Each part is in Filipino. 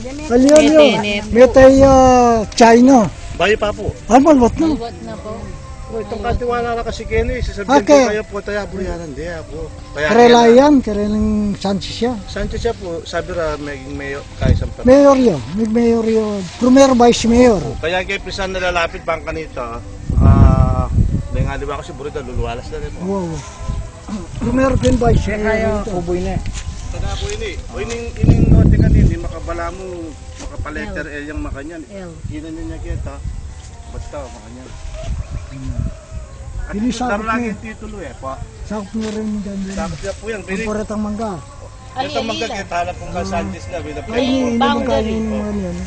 Kalian yun. Metay China. Bayi pa po. Malwat na. Itong katiwala na kasi Kenny, sasabihin ko kayo po tayo bulianan di ako. Karelayan, karelang Sanchez siya. Sanchez siya po, sabi ra maging mayor kay isang pa. Mayor yun, mayor yun. Premier Vice Mayor. Kaya kay pisan nalalapit bang kanito, may nga di ba kasi burida luluwalas na rin po. Wow. Premier din Vice Mayor. Uboy na. Kada po ini, o ining note kanini makabala mo makapaletter L yung makanyan. Inan niya kita. Basta makanyan. At Binisakot lagi niya. titulo po. Sakot mo rin dyan. Sakot niya po yan. Pamparetang mangga. Ito magkakita halap kong kasantis na. Ay, hindi mo kanin mo yan.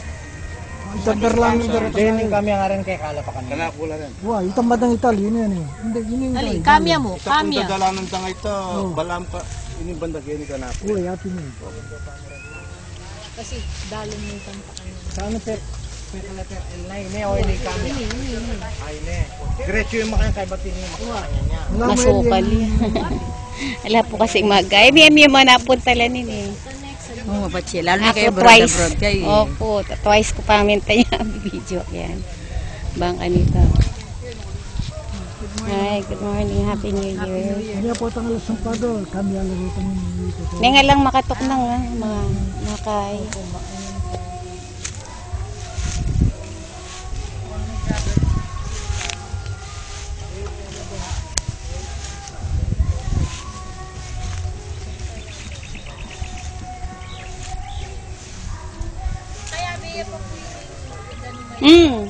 Itagdar lang yung darat. Then kami nga rin kay kala pa kanina. Kanakula rin. Wow, itang badang Italy, yun yan eh. Hindi, yun yung Ali, Italy. kamya mo, Ito kung kamya. dadalanan tanga ito, balam pa. Ini banda kini kanakula. Uy, atin yun. Kasi dalong mo itang pakanya. Saan pe letter L na ini o ini kami. Ay ne. Diretso yung makanya kay batin yung makanya niya. Masukal yan. Wala po kasing magay. May mga napuntalan nini. Oo, bachi. Lalo na Ako kayo twice. abroad kayo. Opo, twice ko pa minta niya video yan. Bang Anita. Hi, good morning. Happy New Year. Hindi po itang alas ng pado. Kami alam ito dito. Nga lang makatok na nga. Mga nakay.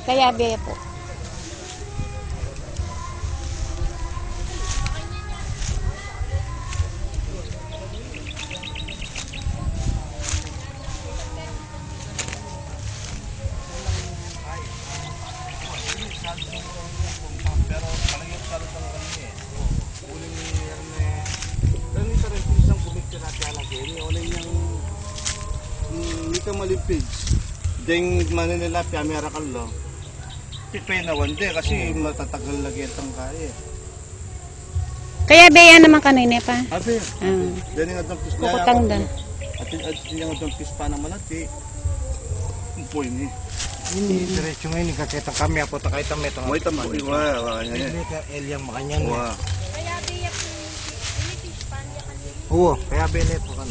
Kaya biya po. Pero palagi yung salot ng kanina eh. Uling ni Erne. Pero yung sarang pinisang kumikti natin alagi. Ini uling yung hindi ka malipid. Deng manila piyamera kallo. Pipay na wande kasi matatagal lagi itong kaya. Kaya biya naman kanina pa. Abi, deni nga itong pis niya. Kukutang da. At yung nga itong pis pa naman natin. Umpoy ni. Ini diretso ngayon ikakita kami apo ta kay tamet. May tambo. Wala niya. Letter L yung makanya. Wala. Oo, kaya belet po kan.